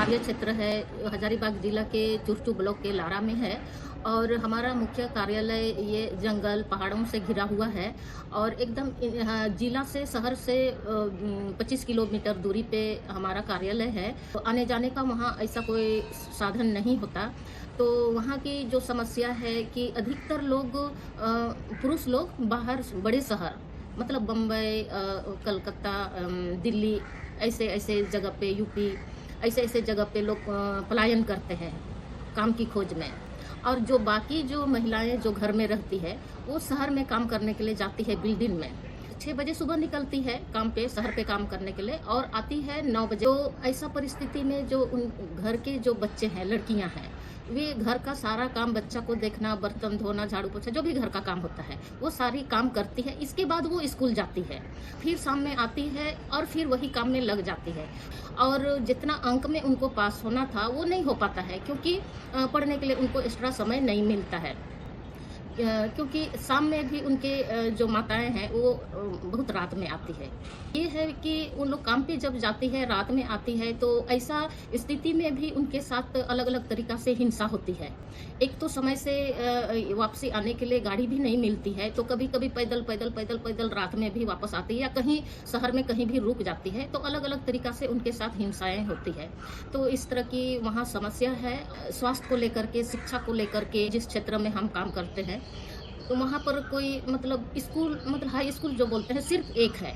कार्य क्षेत्र है हजारीबाग जिला के चुरचू ब्लॉक के लारा में है और हमारा मुख्य कार्यालय ये जंगल पहाड़ों से घिरा हुआ है और एकदम जिला से शहर से 25 किलोमीटर दूरी पे हमारा कार्यालय है। तो आने जाने का वहाँ ऐसा कोई साधन नहीं होता। तो वहाँ की जो समस्या है कि अधिकतर लोग पुरुष लोग बाहर बड़े शहर मतलब बम्बई, कलकत्ता, दिल्ली ऐसे ऐसे जगह पे, यूपी ऐसे ऐसे जगह पे लोग पलायन करते हैं काम की खोज में। और जो बाकी जो महिलाएं जो घर में रहती है वो शहर में काम करने के लिए जाती है। बिल्डिंग में 6 बजे सुबह निकलती है काम पे, शहर पे काम करने के लिए और आती है 9 बजे। तो ऐसा परिस्थिति में जो उन घर के जो बच्चे हैं, लड़कियां हैं, वे घर का सारा काम, बच्चा को देखना, बर्तन धोना, झाड़ू पोछा, जो भी घर का काम होता है वो सारी काम करती है। इसके बाद वो स्कूल जाती है, फिर शाम में आती है और फिर वही काम में लग जाती है। और जितना अंक में उनको पास होना था वो नहीं हो पाता है क्योंकि पढ़ने के लिए उनको एक्स्ट्रा समय नहीं मिलता है। क्योंकि शाम में भी उनके जो माताएं हैं वो बहुत रात में आती है। ये है कि उन लोग काम पे जब जाती है, रात में आती है, तो ऐसा स्थिति में भी उनके साथ अलग अलग तरीका से हिंसा होती है। एक तो समय से वापसी आने के लिए गाड़ी भी नहीं मिलती है, तो कभी कभी पैदल पैदल पैदल पैदल रात में भी वापस आती है या कहीं शहर में कहीं भी रुक जाती है। तो अलग अलग तरीका से उनके साथ हिंसाएं होती है। तो इस तरह की वहाँ समस्या है। स्वास्थ्य को लेकर के, शिक्षा को लेकर के, जिस क्षेत्र में हम काम करते हैं तो वहाँ पर कोई मतलब स्कूल, मतलब हाई स्कूल जो बोलते हैं, सिर्फ एक है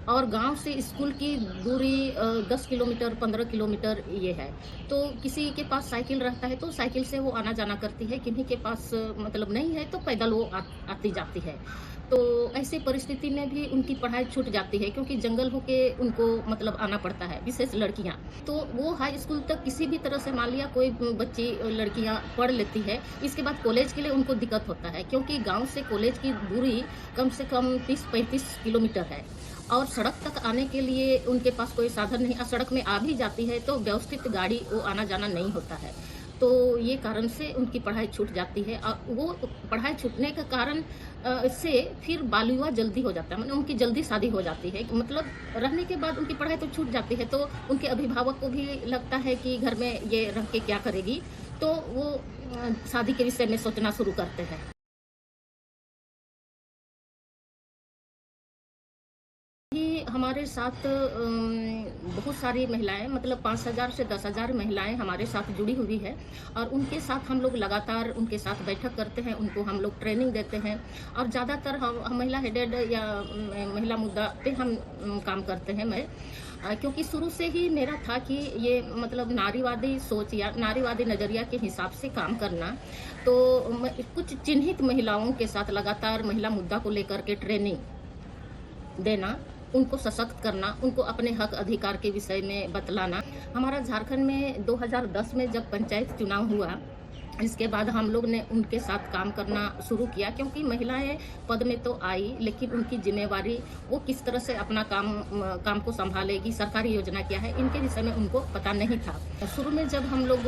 और गांव से स्कूल की दूरी 10 किलोमीटर 15 किलोमीटर ये है। तो किसी के पास साइकिल रहता है तो साइकिल से वो आना जाना करती है, किन्हीं के पास मतलब नहीं है तो पैदल वो आती जाती है। तो ऐसी परिस्थिति में भी उनकी पढ़ाई छूट जाती है क्योंकि जंगल होके उनको मतलब आना पड़ता है, विशेष लड़कियां। तो वो हाई स्कूल तक किसी भी तरह से मान लिया कोई बच्ची लड़कियां पढ़ लेती है, इसके बाद कॉलेज के लिए उनको दिक्कत होता है क्योंकि गांव से कॉलेज की दूरी कम से कम 30-35 किलोमीटर है और सड़क तक आने के लिए उनके पास कोई साधन नहीं। सड़क में आ भी जाती है तो व्यवस्थित गाड़ी वो आना जाना नहीं होता है। तो ये कारण से उनकी पढ़ाई छूट जाती है और वो पढ़ाई छूटने का कारण से फिर बाल विवाह जल्दी हो जाता है, मतलब उनकी जल्दी शादी हो जाती है। मतलब रहने के बाद उनकी पढ़ाई तो छूट जाती है तो उनके अभिभावक को भी लगता है कि घर में ये रह के क्या करेगी, तो वो शादी के विषय में सोचना शुरू करते हैं। हमारे साथ बहुत सारी महिलाएं, मतलब 5,000 से 10,000 महिलाएं हमारे साथ जुड़ी हुई है और उनके साथ हम लोग लगातार उनके साथ बैठक करते हैं, उनको हम लोग ट्रेनिंग देते हैं और ज़्यादातर हम महिला हेडेड या महिला मुद्दा पे हम काम करते हैं। मैं क्योंकि शुरू से ही मेरा था कि ये मतलब नारीवादी सोच या नारीवादी नज़रिया के हिसाब से काम करना। तो कुछ चिन्हित महिलाओं के साथ लगातार महिला मुद्दा को लेकर के ट्रेनिंग देना, उनको सशक्त करना, उनको अपने हक अधिकार के विषय में बतलाना। हमारा झारखंड में 2010 में जब पंचायत चुनाव हुआ, इसके बाद हम लोग ने उनके साथ काम करना शुरू किया क्योंकि महिलाएं पद में तो आई लेकिन उनकी जिम्मेवारी वो किस तरह से अपना काम को संभालेगी, सरकारी योजना क्या है, इनके विषय में उनको पता नहीं था। शुरू में जब हम लोग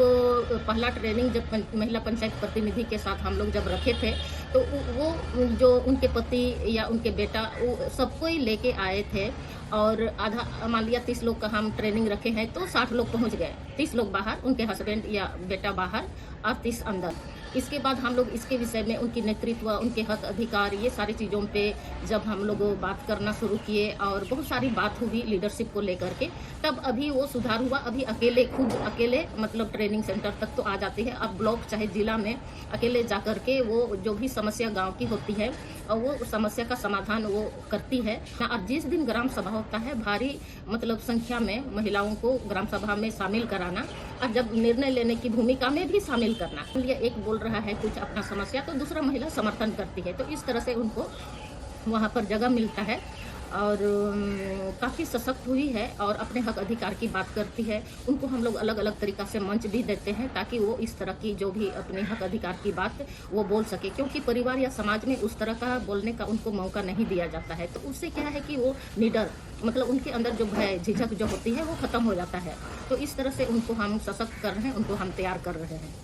पहला ट्रेनिंग जब महिला पंचायत प्रतिनिधि के साथ हम लोग जब रखे थे तो वो जो उनके पति या उनके बेटा वो सबको ही लेके आए थे और आधा मान लिया 30 लोग का हम ट्रेनिंग रखे हैं तो 60 लोग पहुंच गए, 30 लोग बाहर, उनके हस्बैंड या बेटा बाहर और 30 अंदर। इसके बाद हम लोग इसके विषय में उनकी नेतृत्व, उनके हक अधिकार, ये सारी चीज़ों पे जब हम लोग बात करना शुरू किए और बहुत सारी बात हुई लीडरशिप को लेकर के, तब अभी वो सुधार हुआ। अभी अकेले, खुद अकेले मतलब ट्रेनिंग सेंटर तक तो आ जाती है। अब ब्लॉक चाहे जिला में अकेले जा कर के वो जो भी समस्या गांव की होती है और वो समस्या का समाधान वो करती है। और जिस दिन ग्राम सभा होता है, भारी मतलब संख्या में महिलाओं को ग्राम सभा में शामिल कराना और जब निर्णय लेने की भूमिका में भी शामिल करना। एक बोल रहा है कुछ अपना समस्या तो दूसरा महिला समर्थन करती है, तो इस तरह से उनको वहाँ पर जगह मिलता है और काफ़ी सशक्त हुई है और अपने हक अधिकार की बात करती है। उनको हम लोग अलग अलग तरीक़ा से मंच भी देते हैं ताकि वो इस तरह की जो भी अपने हक अधिकार की बात वो बोल सके, क्योंकि परिवार या समाज में उस तरह का बोलने का उनको मौका नहीं दिया जाता है। तो उससे क्या है कि वो निडर, मतलब उनके अंदर जो भय, झिझक जो होती है वो ख़त्म हो जाता है। तो इस तरह से उनको हम सशक्त कर रहे हैं, उनको हम तैयार कर रहे हैं।